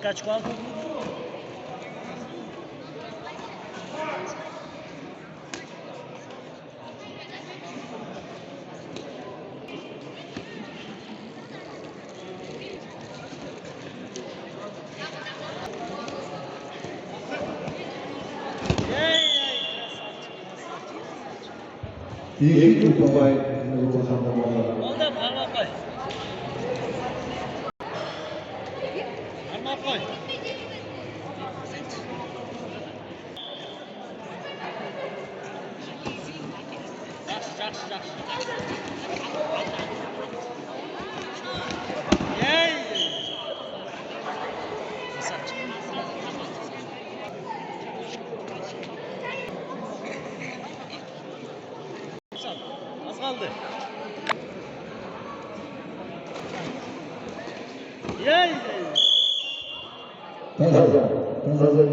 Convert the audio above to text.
kaç puan? Değişik bir kolay. Oldu mu? Parmak koy. Parmak koy. Yaxşı. Yey! Fırsat. Az kaldı. Yey! Hazır. Hazır.